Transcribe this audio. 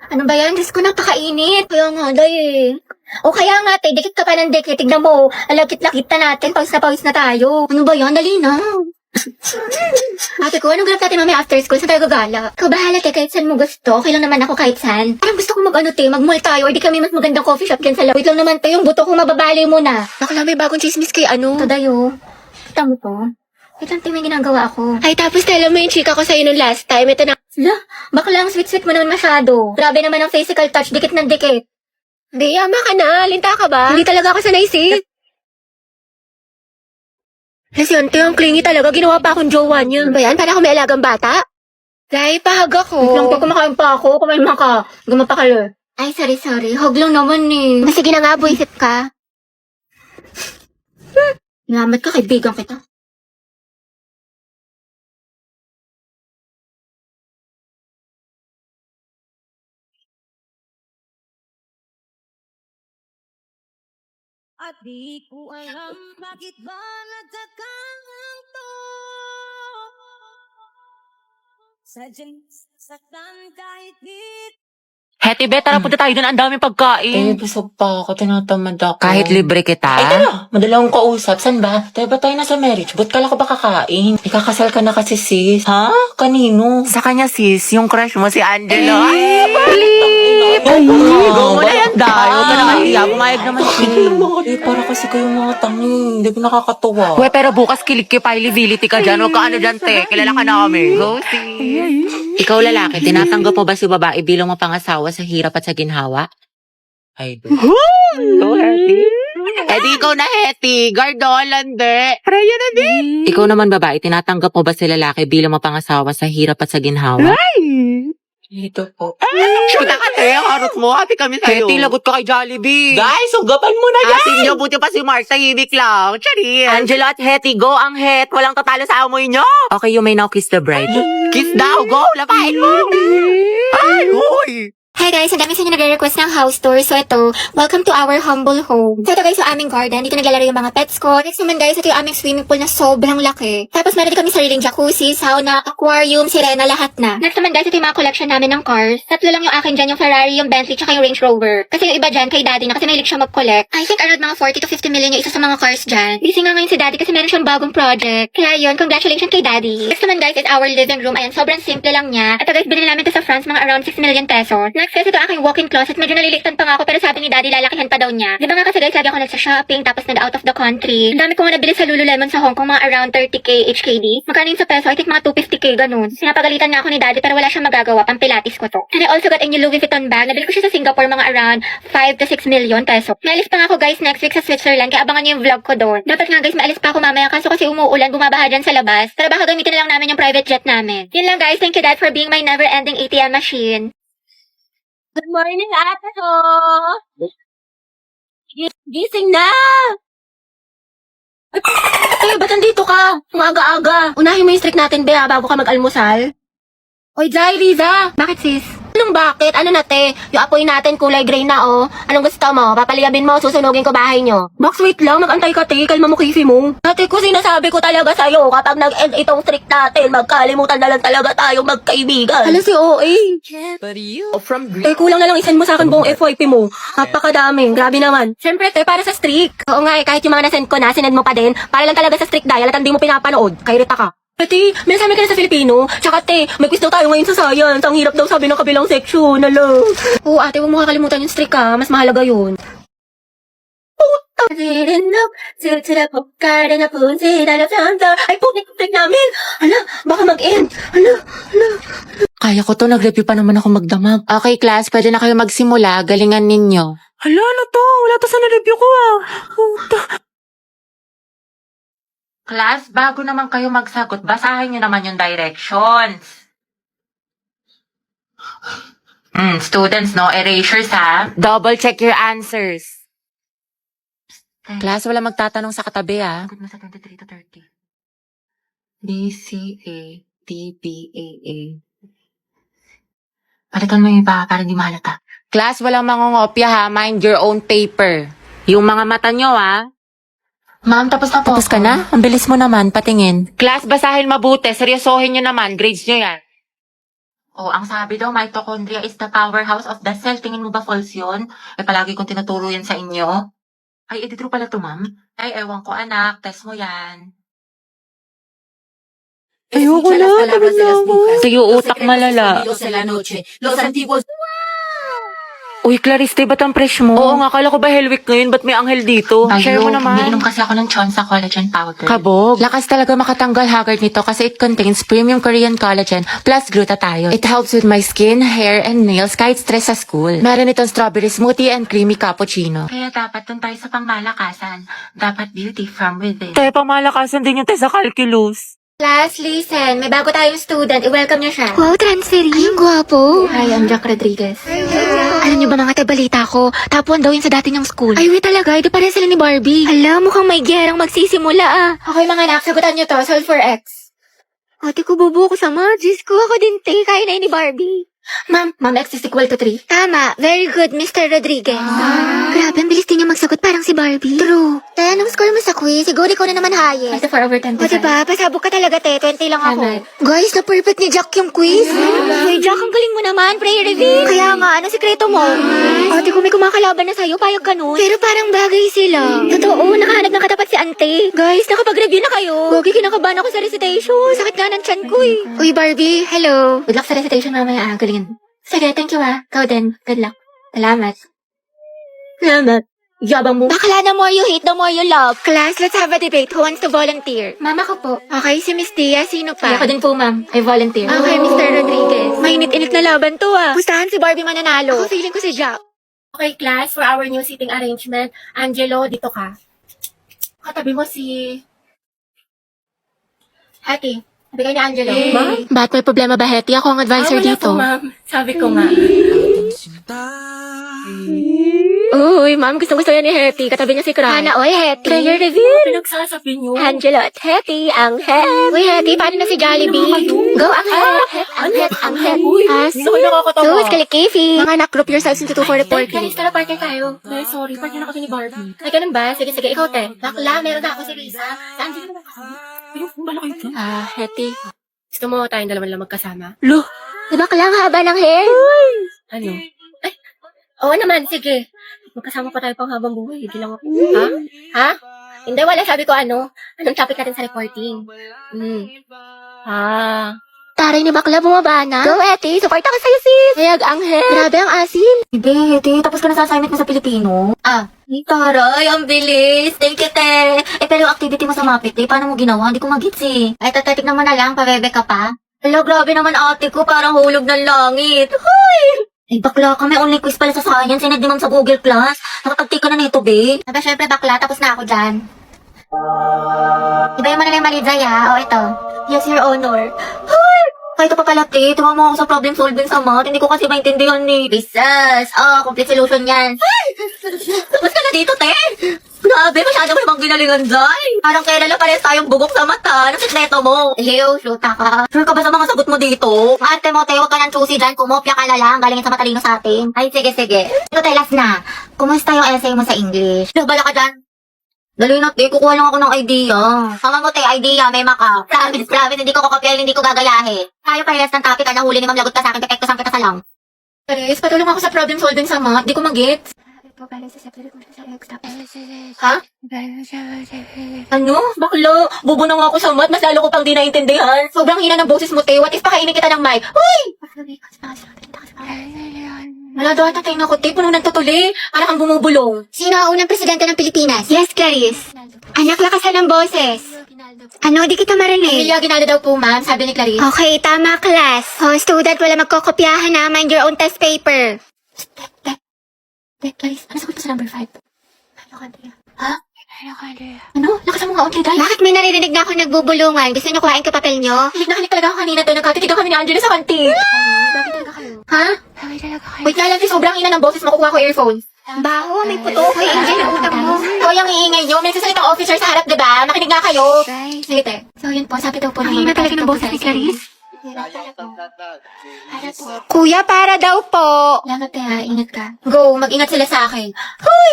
Ano ba yan? Diyos ko, napakainit. Kaya nga, day. O kaya nga, te, dikit ka pa ng dikit. Tignan mo, alakit-lakit na natin. Pawis na tayo. Ano ba yan? Dali na. Ate ko, anong ganap natin mamaya after school? Saan tayo gagala? Ikaw bahala, te, kahit saan mo gusto. Okay lang naman ako kahit saan. Parang gusto ko mag-mall tayo. Or di kami mas magandang coffee shop dyan sa loob. Wait lang naman, te, yung buto kong mababali mo na. Bakla, may bagong chismis kay ano. Ito, dayo. Kita mo to? Wait lang, te, may ginagawa ako. Ay, tapos alam mo yung chika ko sa'yo nung last time. Ito na. La, bakla ang sweet-sweet mo naman masyado. Grabe naman ang physical touch, dikit ng dikit. Hindi, ama ka na. Linta ka ba? Hindi talaga ako sanay, sis. Lesyente, ang clingy talaga. Ginawa pa akong jowa niya. Ano ba yan? Para ako may alagang bata? Dahil pahag ako. Wait lang, te, kumakain pa ako. Kumain mo ka. Gumapakalo. Ay, sorry. Hog lang naman eh. Sige na nga, buisit ka. Salamat ka, kaibigan kita. At di ko alam bakit ba nagkakanto. Sadyang saktan kahit di. Heti, be, tara punta tayo dun. Ang daming pagkain. Busog pa ako. Tinatamad ako. Kahit libre kita. Ay, tara. Madala akong kausap. San ba? Tayo ba tayo nasa marriage? Ba't kala ko ba kakain? Ikakasal ka na kasi, sis. Ha? Kanino? Sa kanya, sis, yung crush mo si Angelo. Ay, Go mo na yan, dahil. Huwag ka naman hiya. Pumayag naman siya. Para kasi kayong mga tangi. Hindi ko nakakatuwa. We, pero bukas kilig kipilibility ka dyan. Huwag ka ano dyan, te. Kilala ka namin. Go, sis. Ikaw lalaki, tinatanggap mo ba si babae bilang mapangasawa sa hirap at sa ginhawa? Ay, Go, Heti. Heti, ikaw na, Heti. Gardolan, de. Raya na, de. Ikaw naman, babae, tinatanggap mo ba si lalaki bilang mapangasawa sa hirap at sa ginhawa? dito po. Shoot ka, te. Ang harot mo. Happy kami sa'yo. Heti, lagot ka kay Jollibee. Guys, sugapan mo na yan! Asin niyo, buti pa si Mark, tahimik lang. Charis. Angelo at Hetty, go ang het. Walang tatalo sa amoy niyo. Okay, you may now kiss the bride. Kiss daw, go. Lapain mo. Ay, huy. Hi guys, ang dami sa inyo nagre-request ng house tour. So ito, welcome to our humble home. So ito guys, yung aming garden. Dito naglalaro yung mga pets ko. Next naman guys, ito yung aming swimming pool na sobrang laki. Tapos meron din kami sariling jacuzzi, sauna, aquarium, sirena, lahat na. Next naman guys, ito yung mga collection namin ng cars. Tatlo lang yung akin dyan, yung Ferrari, yung Bentley, tsaka yung Range Rover. Kasi yung iba dyan, kay daddy na kasi mahilig siya mag-collect. I think around mga 40 to 50 million yung isa sa mga cars dyan. Busy nga ngayon si daddy kasi meron siyang bagong project. Kaya yun, congratulations kay daddy. Next naman guys, is our living room. Ayan, sobrang simple lang niya. Ito guys, binili namin ito sa France, mga around 6 million pesos. Next guys, ito aking walk-in closet. Medyo naliliktan pa nga ako pero sabi ni daddy lalakihan pa daw niya. Di ba nga kasi guys, lagi ako nagsa-shopping tapos nag-out of the country. Ang dami ko nga nabili sa Lululemon sa Hong Kong, mga around 30k HKD. Magkano yun sa peso? I think mga 250k ganun. Sinapagalitan nga ako ni daddy pero wala siyang magagawa. Pampilatis ko to. And I also got a new Louis Vuitton bag. Nabili ko siya sa Singapore, mga around 5 to 6 million peso. May alis pa nga ako guys next week sa Switzerland kaya abangan niyo yung vlog ko doon. Dapat nga guys, maalis pa ako mamaya kaso kasi umuulan, bumabaha dyan sa labas. Tara baka gamitin na lang namin yung private jet namin. Yun lang guys, thank you dad for being my never-ending ATM machine. Good morning, ate ko. Gising na. Ay, ba't nandito ka? Umaga-aga. Unahin mo yung streak natin, Bea, bago ka mag-almusal. Oy, Jai, Riza. Bakit sis? Anong bakit? Ano na, te? Yung apoy natin kulay gray na, oh. Anong gusto mo? Papaliyabin mo, susunugin ko bahay nyo. Box, wait lang. Mag-antay ka, te. Kalma mo kisi mo. Ate ko, sinasabi ko talaga sa'yo, kapag nag-end itong streak natin, magkalimutan na lang talaga tayo magkaibigan. Alam si OA. From Eh, kulang na lang isend mo sa akin buong FYP mo. Napakadami. Grabe naman. Siyempre, te, para sa streak. Oo nga, kahit yung mga nasend ko na, sinend mo pa din, para lang talaga sa streak dial at hindi mo pinapanood. Kairita ka. Ate, may nasabi ka na sa Filipino. Tsaka te, may quiz daw tayo ngayon sa science. Ang hirap daw sabi ng kabilang section. Alo. Oo, ate, huwag mo kakalimutan yung streak ha. Mas mahalaga yun. Ay, putik namin. Hala, baka mag-end. Hala. Kaya ko to, nag-review pa naman ako magdamag. Okay, class, pwede na kayo magsimula. Galingan ninyo. Hala, ano to? Wala to sa na-review ko ah. Class, bago naman kayo magsagot, basahin nyo naman yung directions. Students, no erasures ha. Double check your answers. Class, wala magtatanong sa katabi ha. Good mo sa 23 to 30. B, C, A, D, B, A, A. Palitan mo yung iba para di mahalata. Class, walang mangungopya ha. Mind your own paper. Yung mga mata nyo ha. Ma'am, tapos na po. Tapos ka na? Ang bilis mo naman, patingin. Class, basahin mabuti. Seryosohin nyo naman. Grades nyo yan. Oh, ang sabi daw, mitochondria is the powerhouse of the cell. Tingin mo ba false yun? Palagi kong tinuturo yan sa inyo. Ay, true pala to, ma'am. Ay, ewan ko, anak. Test mo yan. Ayoko na, tapos na ako. Tuyo utak malala. Los antiguos. Uy, Clariste, ba't ang fresh mo? Oo nga, kala ko ba Hell Week ngayon? Ba't may anghel dito? Share mo naman. Umiinom kasi ako ng Chonsa Collagen Powder. Kabog. Lakas talaga makatanggal haggard nito kasi it contains premium Korean collagen plus glutathione. It helps with my skin, hair, and nails kahit stress sa school. Meron itong strawberry smoothie and creamy cappuccino. Kaya dapat dun tayo sa pangmalakasan. Dapat beauty from within. Tayo pamalakasan din yung test sa calculus. Class, listen. May bago tayong student. I-welcome niyo siya. Wow, transferee. Ay, ang gwapo. Hi, I'm Jack Rodriguez. Alam niyo ba mga balita ko? Top 1 daw yun sa dati niyang school. Ay, wait talaga. Ito pareha sila ni Barbie. Hala, mukhang may gerang magsisimula ah. Okay mga anak, sagutan niyo to. Solve for X. Ate ko, bubo ko sa Diyos ko. Ako din, te. Kaya na yun ni Barbie. Ma'am, X is equal to 3. Tama. Very good, Mr. Rodriguez. Grabe, ang bilis din niya magsagot parang si Barbie. True. Te, anong score mo sa quiz? Siguro ikaw na naman highest. Basta 4 over 10. O diba, pasabog ka talaga, te. 20 lang ako. Tama. Guys, na-perfect ni Jack yung quiz. Hey, Jack, ang galing mo naman. Prayer reveal. Kaya nga, anong sikreto mo? Ate ko, may kumakalaban na sa'yo. Payag ka nun. Pero parang bagay sila. Totoo, nakahanap ng katapat si ante. Guys, nakapag-review na kayo. Gogi, kinakabahan ako sa recitation. Sakit nga ng tiyan ko eh. Uy, Barbie, hello. Good luck sa recitation mamaya. Galingan. Sige, thank you Ikaw din. Good luck. Salamat. Salamat. Yabang mo. Bakla, the more you hate, the more you love. Class, let's have a debate. Who wants to volunteer? Mama ko po. Okay, si Miss Tia, sino pa? Ako din po, ma'am. I volunteer. Okay, Mr. Rodriguez. Mainit-init na laban to ah. Pustahan si Barbie mananalo. Ako feeling ko si Jack. Okay, class, for our new seating arrangement, Angelo, dito ka. Katabi mo si... Hattie. Sabi kayo ni Angelo. Ma'am? Ba't may problema ba, Hetty? Ako ang advisor Wala dito. po, ma'am. Sabi ko nga. Uy, ma'am, gustong-gusto yan ni Hetty. Katabi niya si Cry. Hana, oy, Hetty. Prayer reveal. Pinagsasabi niyo. Angelo at Hetty, ang het. Uy, Hetty, paano na si Jollibee? Go, ang het. Ang het, ang het. As, Gusto ko nakakatawa. sus, kalikifi. Mga anak, group yourselves into 2 for reporting. Kanista na partner tayo. Ay, sorry. Partner na kasi ni Barbie. Ay, ganun ba? Sige, sige. Ikaw, te. Bakla, meron na ako si Risa. Si Angelo naman kasi. Hetty. Gusto mo tayong dalawa lang magkasama? Lo, diba kalang haba ng hair? Ano? Ay, oo naman. Sige. Magkasama pa tayo pang habang buhay. Hindi lang ako. Ha? Ha? Hindi, wala. Sabi ko ano. Anong topic natin sa reporting? Taray ni bakla, bumaba na. Go, Hetty. Support ako sa'yo, sis. Hayag ang hair. Grabe ang asim. Bebe, tapos ka na sa assignment mo sa Pilipino? Taray, ang bilis. Thank you, te. Pero yung activity mo sa Mapit, paano mo ginawa? Hindi ko magits eh. Ay, tatignan mo na lang, pabebe ka pa. Hello, grabe naman ate ko, parang hulog ng langit. Hoy! Ay, bakla ka, may only quiz pala sa science. Sinad naman sa Google Class. Nakapag-take ka na nito, be. Aba, syempre, bakla, tapos na ako dyan. Ibayin mo na lang yung mali, Zaya. O, ito. Yes, your honor. Hoy! Kahit pa pala, te. Tuwa mo ako sa problem solving sa math. Hindi ko kasi maintindihan ni Bisas. Complete solution yan. Tapos ka na dito, te. Grabe, masyado mo namang ginalingan dyan. Parang kailan na pares tayong bugok sa mata. Anong sikreto mo? Ew, shoota ka. Sure ka ba sa mga sagot mo dito? Ate mo, te, huwag ka nang choosy dyan. Kumopya ka na lang. Galingin sa matalino sa atin. Ay, sige, sige. Ito, te, last na. Kumusta yung essay mo sa English? Bala ka dyan. Dali na, te. Kukuha lang ako ng idea. Sama mo, te, idea. May maka. Promise, promise. Hindi ko kokopyahin, hindi ko gagayahin. Tayo parehas ng topic. Nahuli ni Ma'am Lagot ka sa akin. Pepekto sang kita sa lang. Pares, patulong ako sa problem solving sa math. Di ko mag-gets. Ha? Ano? Bakla? Bobo na nga ako sa math. Mas lalo ko pang di naintindihan. Sobrang hina ng boses mo, te. What if pakainin kita ng mic? Uy! Wala daw ata tayo na te. Puno ng tutuli. Para kang bumubulong. Sino ang unang presidente ng Pilipinas? Yes, Clarice. Anak, lakasan ng boses. Ano, di kita marinig. Emilia Aguinaldo daw po, ma'am. Sabi ni Clarice. Okay, tama, class. student, wala magkokopyahan na. Mind your own test paper. Clarice, ano sagot mo sa number 5? Ha? Ano? Lakas mo nga, okay, guys. Bakit may naririnig na ako nagbubulungan? Gusto niyo kuhain ko papel niyo? Hilig na hilig talaga ako kanina to. Nagkatitigaw kami ni Angela sa kantin. Bakit talaga kayo? Ha? Wait nga lang, sobrang hina ng boses. Makukuha ko earphones. Baho, may puto. Hoy, Angel, ang utang mo. Hoy, ang iingay nyo. May sasalitang officer sa harap, diba? Makinig nga kayo. Sige, te. So, yun po. Sabi daw po Ang hina talaga ng boses ni Clarice. Para po. Kuya, para daw po. Salamat, te, ha. Ingat ka. Go, mag-ingat sila sa akin. Hoy!